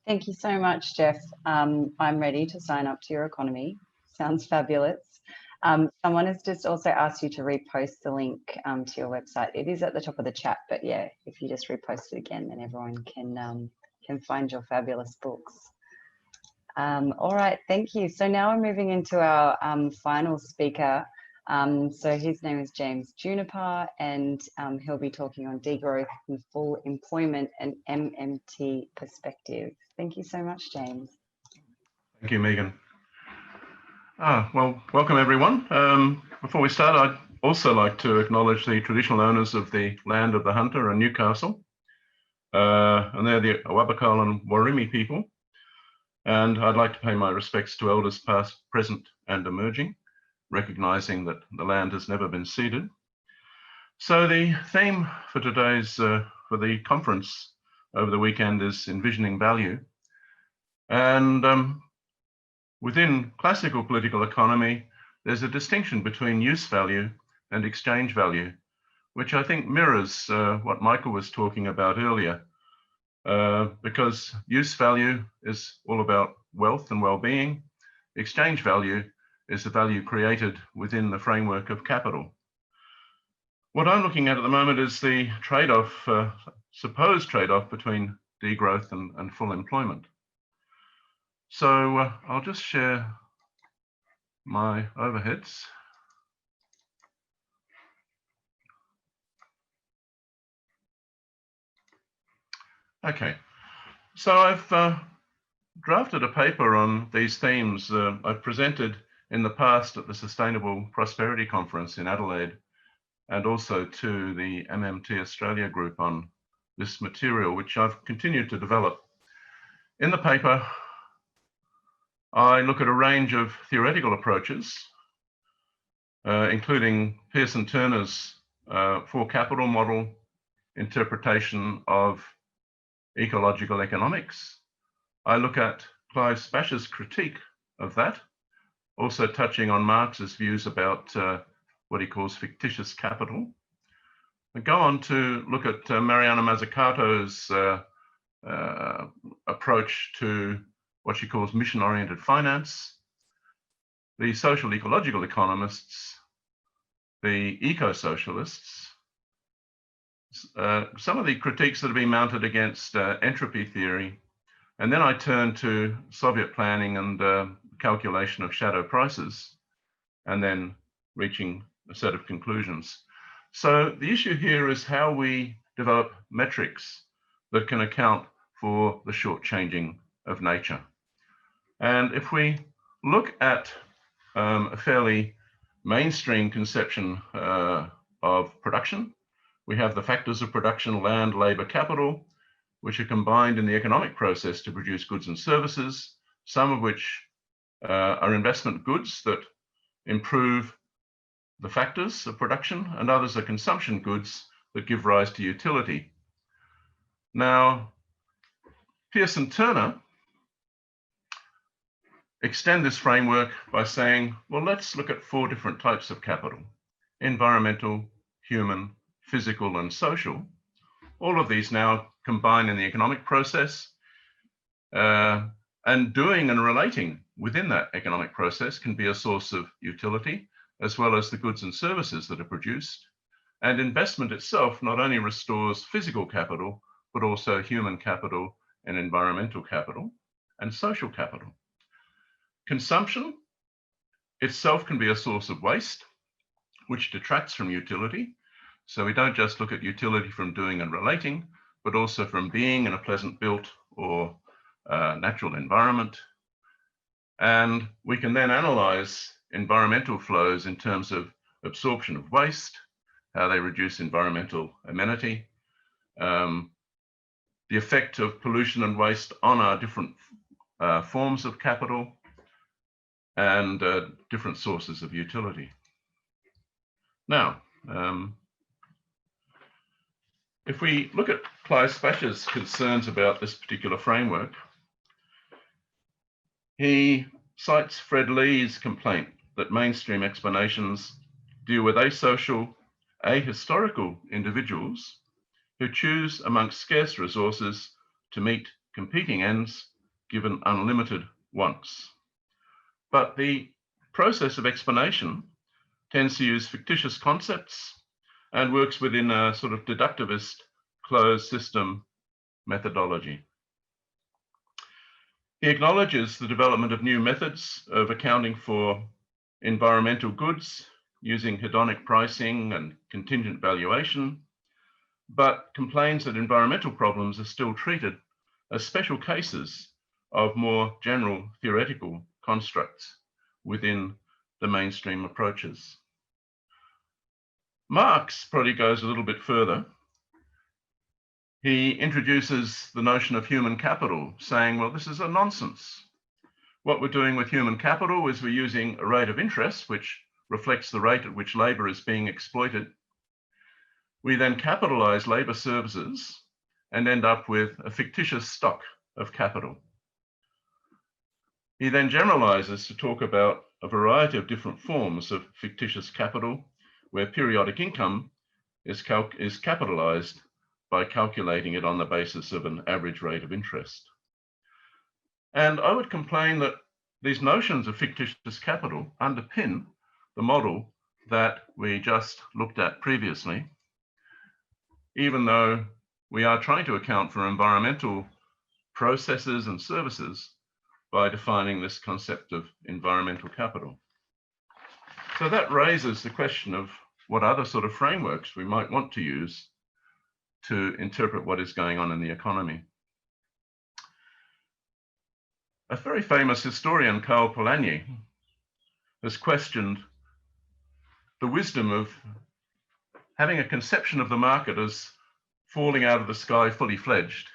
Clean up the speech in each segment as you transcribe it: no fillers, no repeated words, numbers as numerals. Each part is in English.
Thank you so much, Jeff. I'm ready to sign up to your economy. Sounds fabulous. Someone has just also asked you to repost the link to your website. It is at the top of the chat, but yeah, if you just repost it again, then everyone can find your fabulous books. All right, thank you. So now we're moving into our final speaker. So his name is James Juniper, and he'll be talking on degrowth and full employment and MMT perspective. Thank you so much, James. Thank you, Megan. Well, welcome everyone. Before we start, I'd also like to acknowledge the traditional owners of the land of the Hunter and Newcastle. And they're the Awabakal and Warimi people. And I'd like to pay my respects to elders past, present, and emerging, recognizing that the land has never been ceded. So the theme for today's, for the conference over the weekend is envisioning value. And within classical political economy, there's a distinction between use value and exchange value, which I think mirrors what Michael was talking about earlier, because use value is all about wealth and well-being. Exchange value is the value created within the framework of capital. What I'm looking at the moment is the trade-off, supposed trade-off between degrowth and full employment. So I'll just share my overheads. Okay, so I've drafted a paper on these themes. I've presented in the past at the Sustainable Prosperity Conference in Adelaide, and also to the MMT Australia group on this material, which I've continued to develop. In the paper, I look at a range of theoretical approaches, including Pearson Turner's four capital model, interpretation of ecological economics. I look at Clive Spash's critique of that, also touching on Marx's views about what he calls fictitious capital. I go on to look at Mariana Mazzucato's approach to what she calls mission-oriented finance, the social ecological economists, the eco-socialists, some of the critiques that have been mounted against entropy theory, and then I turn to Soviet planning and calculation of shadow prices, and then reaching a set of conclusions. So the issue here is how we develop metrics that can account for the shortchanging of nature. And if we look at a fairly mainstream conception of production, we have the factors of production: land, labor, capital, which are combined in the economic process to produce goods and services, some of which are investment goods that improve the factors of production, and others are consumption goods that give rise to utility. Now, Pearson Turner extend this framework by saying, well, let's look at four different types of capital: environmental, human, physical, and social. All of these now combine in the economic process, and doing and relating within that economic process can be a source of utility, as well as the goods and services that are produced. And investment itself not only restores physical capital, but also human capital and environmental capital and social capital. Consumption itself can be a source of waste, which detracts from utility. So we don't just look at utility from doing and relating, but also from being in a pleasant built or natural environment. And we can then analyze environmental flows in terms of absorption of waste, how they reduce environmental amenity, the effect of pollution and waste on our different forms of capital, and different sources of utility. Now, if we look at Clive Spash's concerns about this particular framework, he cites Fred Lee's complaint that mainstream explanations deal with asocial, ahistorical individuals who choose amongst scarce resources to meet competing ends given unlimited wants. But the process of explanation tends to use fictitious concepts and works within a sort of deductivist closed system methodology. He acknowledges the development of new methods of accounting for environmental goods using hedonic pricing and contingent valuation, but complains that environmental problems are still treated as special cases of more general theoretical constructs within the mainstream approaches. Marx probably goes a little bit further. He introduces the notion of human capital, saying, well, this is a nonsense. What we're doing with human capital is we're using a rate of interest, which reflects the rate at which labor is being exploited. We then capitalize labor services and end up with a fictitious stock of capital. He then generalizes to talk about a variety of different forms of fictitious capital, where periodic income is capitalized by calculating it on the basis of an average rate of interest. And I would complain that these notions of fictitious capital underpin the model that we just looked at previously, even though we are trying to account for environmental processes and services by defining this concept of environmental capital. So that raises the question of what other sort of frameworks we might want to use to interpret what is going on in the economy. A very famous historian, Karl Polanyi, has questioned the wisdom of having a conception of the market as falling out of the sky fully fledged,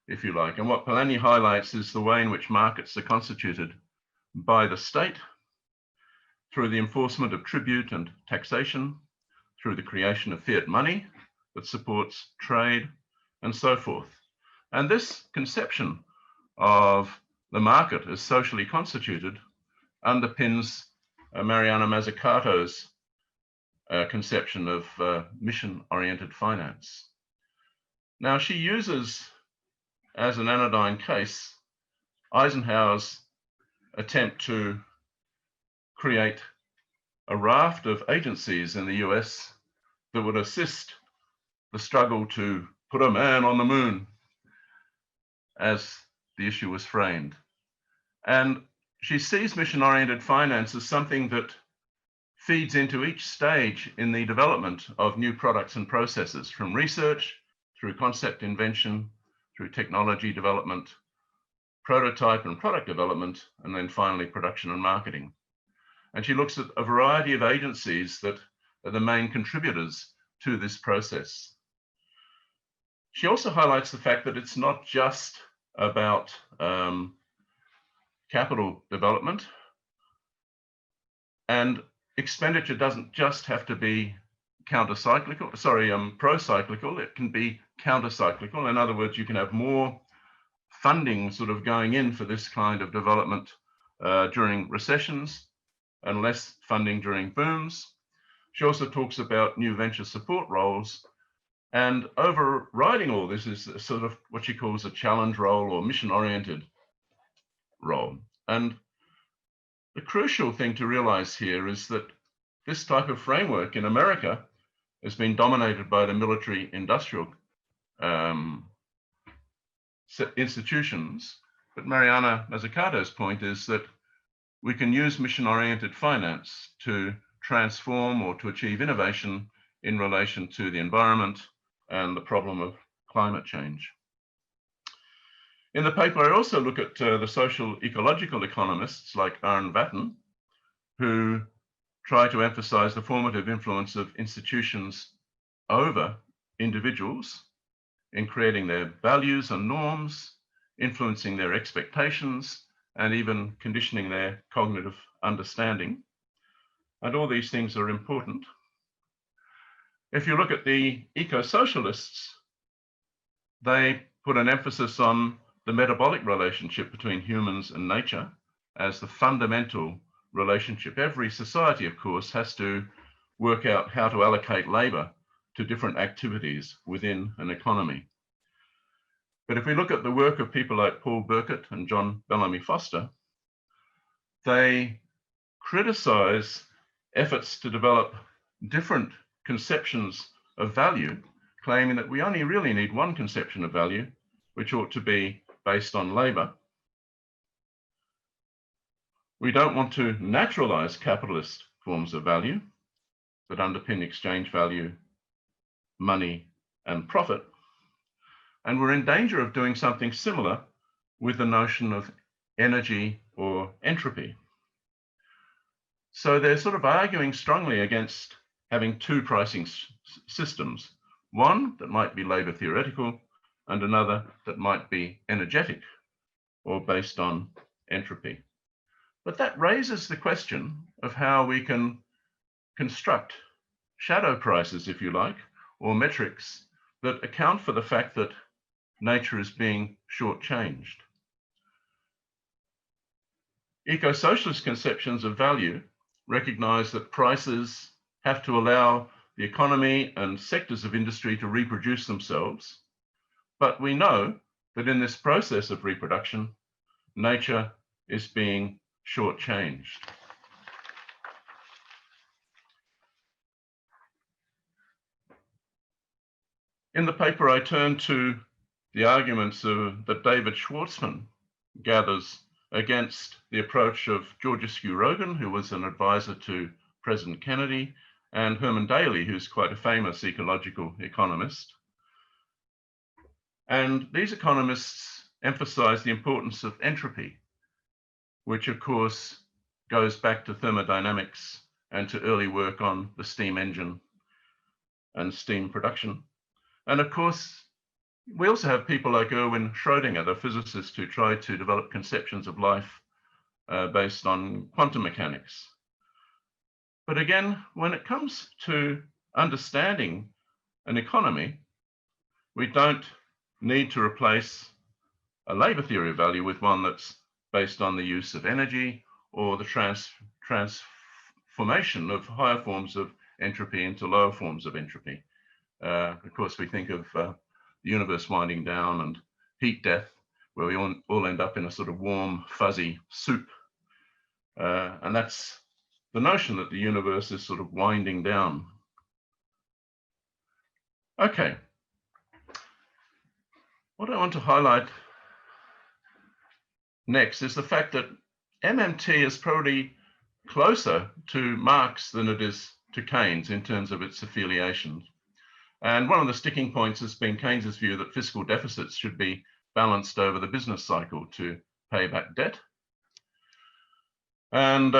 if you like. And what Polanyi highlights is the way in which markets are constituted by the state through the enforcement of tribute and taxation, through the creation of fiat money that supports trade, and so forth. And this conception of the market as socially constituted underpins Mariana Mazzucato's conception of mission-oriented finance. Now, she uses as an anodyne case Eisenhower's attempt to create a raft of agencies in the US that would assist the struggle to put a man on the moon, as the issue was framed. And she sees mission-oriented finance as something that feeds into each stage in the development of new products and processes, from research through concept invention, through technology development, prototype and product development, and then finally production and marketing. And she looks at a variety of agencies that are the main contributors to this process. She also highlights the fact that it's not just about capital development, and expenditure doesn't just have to be pro-cyclical, it can be counter-cyclical. In other words, you can have more funding sort of going in for this kind of development during recessions and less funding during booms. She also talks about new venture support roles, and overriding all this is sort of what she calls a challenge role or mission-oriented role. And the crucial thing to realize here is that this type of framework in America has been dominated by the military industrial institutions. But Mariana Mazzucato's point is that we can use mission-oriented finance to transform or to achieve innovation in relation to the environment and the problem of climate change. In the paper, I also look at the social ecological economists like Arne Vatten, who try to emphasize the formative influence of institutions over individuals in creating their values and norms, influencing their expectations, and even conditioning their cognitive understanding. And all these things are important. If you look at the eco-socialists, they put an emphasis on the metabolic relationship between humans and nature as the fundamental relationship. Every society, of course, has to work out how to allocate labor to different activities within an economy. But if we look at the work of people like Paul Burkett and John Bellamy Foster, they criticize efforts to develop different conceptions of value, claiming that we only really need one conception of value, which ought to be based on labor. We don't want to naturalize capitalist forms of value that underpin exchange value, money, and profit. And we're in danger of doing something similar with the notion of energy or entropy. So they're sort of arguing strongly against having two pricing systems, one that might be labor theoretical and another that might be energetic or based on entropy. But that raises the question of how we can construct shadow prices, if you like, or metrics that account for the fact that nature is being shortchanged. Eco-socialist conceptions of value recognize that prices have to allow the economy and sectors of industry to reproduce themselves. But we know that in this process of reproduction, nature is being shortchanged. In the paper, I turn to the arguments that David Schwartzman gathers against the approach of Georgescu Rogan, who was an advisor to President Kennedy, and Herman Daly, who's quite a famous ecological economist. And these economists emphasize the importance of entropy, which of course goes back to thermodynamics and to early work on the steam engine and steam production. And of course, we also have people like Erwin Schrödinger, the physicist who tried to develop conceptions of life based on quantum mechanics. But again, when it comes to understanding an economy, we don't need to replace a labor theory of value with one that's based on the use of energy or the transformation of higher forms of entropy into lower forms of entropy. Of course, we think of the universe winding down and heat death, where we all end up in a sort of warm, fuzzy soup. And that's the notion that the universe is sort of winding down. Okay. What I want to highlight next is the fact that MMT is probably closer to Marx than it is to Keynes in terms of its affiliations. And one of the sticking points has been Keynes's view that fiscal deficits should be balanced over the business cycle to pay back debt. And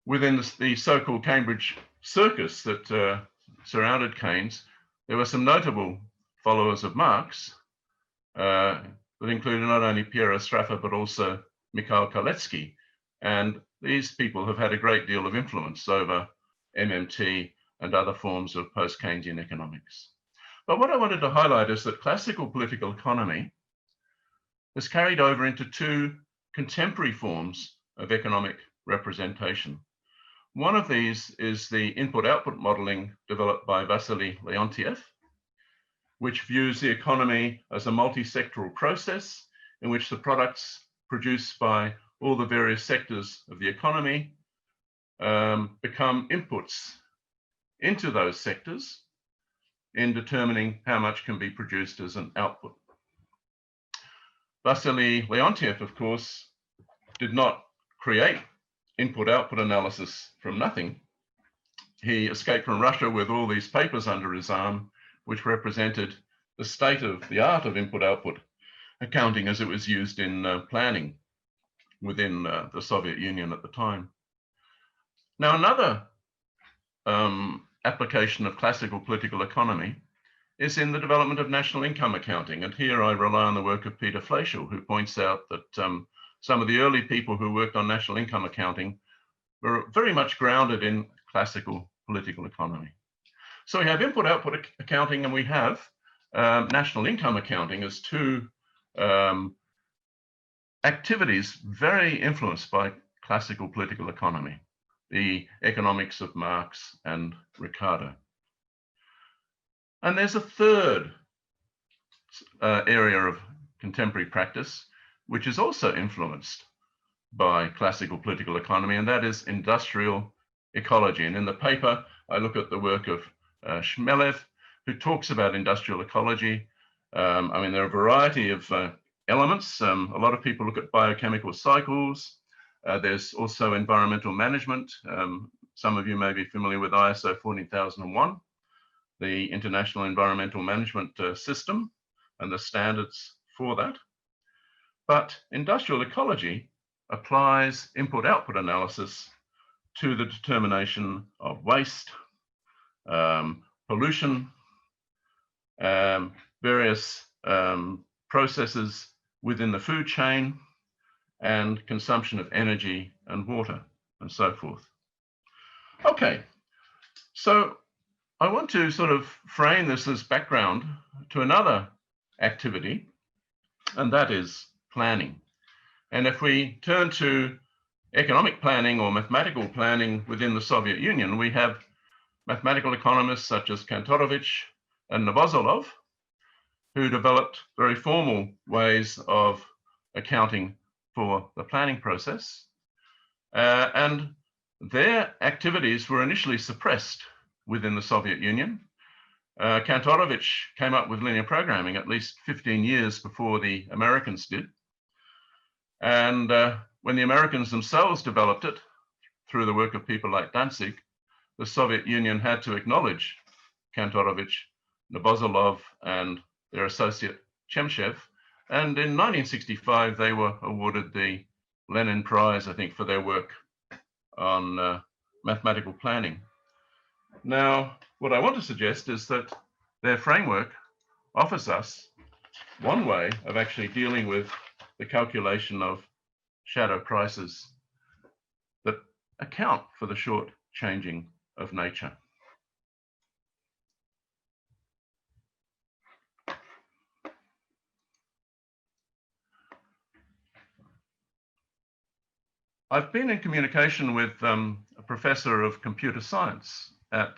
within the so-called Cambridge circus that surrounded Keynes, there were some notable followers of Marx that included not only Piero Sraffa, but also Mikhail Kalecki. And these people have had a great deal of influence over MMT and other forms of post-Keynesian economics. But what I wanted to highlight is that classical political economy has carried over into two contemporary forms of economic representation. One of these is the input-output modeling developed by Vasily Leontiev, which views the economy as a multi-sectoral process in which the products produced by all the various sectors of the economy become inputs into those sectors in determining how much can be produced as an output. Vasily Leontiev, of course, did not create input-output analysis from nothing. He escaped from Russia with all these papers under his arm, which represented the state of the art of input-output accounting as it was used in planning within the Soviet Union at the time. Now, another application of classical political economy is in the development of national income accounting. And here I rely on the work of Peter Fleischl, who points out that some of the early people who worked on national income accounting were very much grounded in classical political economy. So we have input-output accounting and we have national income accounting as two activities very influenced by classical political economy, the economics of Marx and Ricardo. And there's a third area of contemporary practice, which is also influenced by classical political economy, and that is industrial ecology. And in the paper, I look at the work of Shmelev, who talks about industrial ecology. I mean, there are a variety of elements. A lot of people look at biochemical cycles. There's also environmental management. Some of you may be familiar with ISO 14001, the International Environmental Management System, and the standards for that. But industrial ecology applies input-output analysis to the determination of waste, pollution, various processes within the food chain, and consumption of energy and water, and so forth. Okay, so I want to sort of frame this as background to another activity, and that is planning. And if we turn to economic planning or mathematical planning within the Soviet Union, we have mathematical economists such as Kantorovich and Novozolov, who developed very formal ways of accounting for the planning process. And their activities were initially suppressed within the Soviet Union. Kantorovich came up with linear programming at least 15 years before the Americans did. And when the Americans themselves developed it through the work of people like Danzig, the Soviet Union had to acknowledge Kantorovich, Novozolov, and their associate Chemchev. And in 1965, they were awarded the Lenin Prize, I think, for their work on mathematical planning. Now, what I want to suggest is that their framework offers us one way of actually dealing with the calculation of shadow prices that account for the short changing of nature. I've been in communication with a professor of computer science at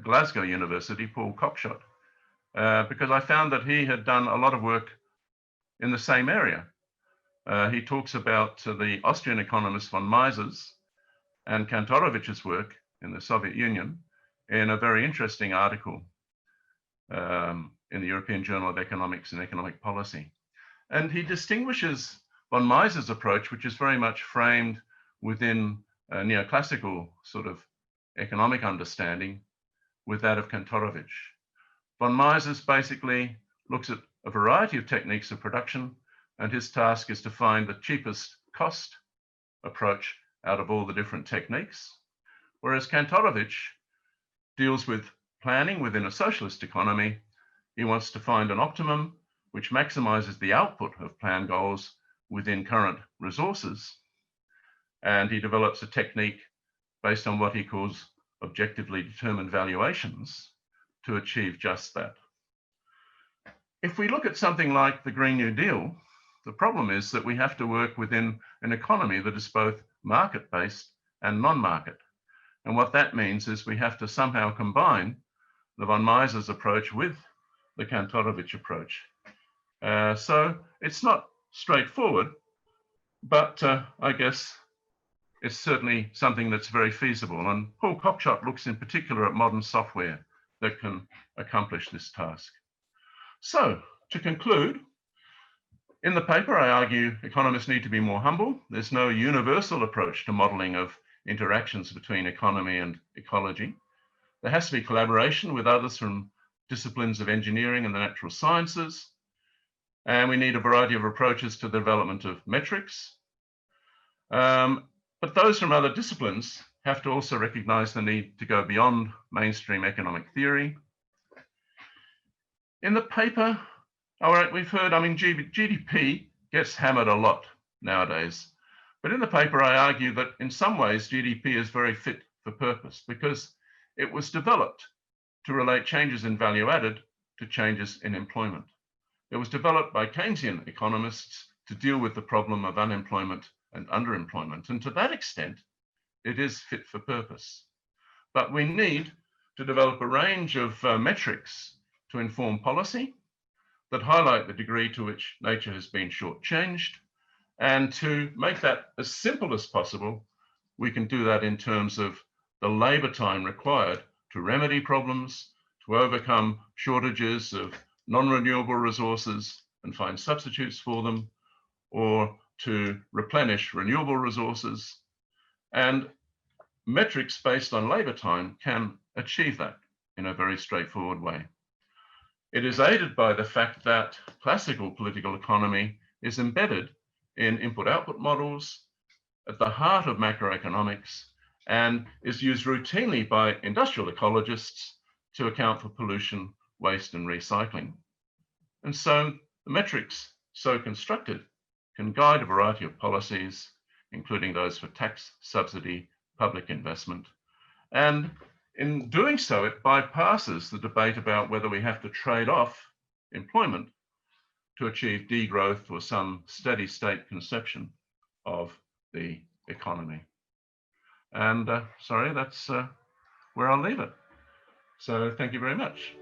Glasgow University, Paul Cockshott, because I found that he had done a lot of work in the same area. He talks about the Austrian economist von Mises and Kantorovich's work in the Soviet Union in a very interesting article in the European Journal of Economics and Economic Policy. And he distinguishes von Mises' approach, which is very much framed within a neoclassical sort of economic understanding, with that of Kantorovich. Von Mises basically looks at a variety of techniques of production, and his task is to find the cheapest cost approach out of all the different techniques. Whereas Kantorovich deals with planning within a socialist economy. He wants to find an optimum which maximizes the output of plan goals within current resources. And he develops a technique based on what he calls objectively determined valuations to achieve just that. If we look at something like the Green New Deal, the problem is that we have to work within an economy that is both market-based and non-market. And what that means is we have to somehow combine the von Mises approach with the Kantorovich approach. So it's not straightforward, but I guess it's certainly something that's very feasible. And Paul Cockshott looks in particular at modern software that can accomplish this task. So to conclude, in the paper, I argue economists need to be more humble. There's no universal approach to modeling of interactions between economy and ecology. There has to be collaboration with others from disciplines of engineering and the natural sciences. And we need a variety of approaches to the development of metrics. But those from other disciplines have to also recognize the need to go beyond mainstream economic theory. In the paper, all right, we've heard, I mean, GDP gets hammered a lot nowadays. But in the paper, I argue that in some ways, GDP is very fit for purpose because it was developed to relate changes in value added to changes in employment. It was developed by Keynesian economists to deal with the problem of unemployment and underemployment. And to that extent, it is fit for purpose. But we need to develop a range of metrics to inform policy. that highlight the degree to which nature has been shortchanged. And to make that as simple as possible, we can do that in terms of the labour time required to remedy problems, to overcome shortages of non-renewable resources and find substitutes for them, or to replenish renewable resources. And metrics based on labour time can achieve that in a very straightforward way. It is aided by the fact that classical political economy is embedded in input-output models at the heart of macroeconomics and is used routinely by industrial ecologists to account for pollution, waste, and recycling. And so the metrics so constructed can guide a variety of policies, including those for tax, subsidy, public investment. And in doing so, it bypasses the debate about whether we have to trade off employment to achieve degrowth or some steady state conception of the economy. And sorry, that's where I'll leave it. So thank you very much.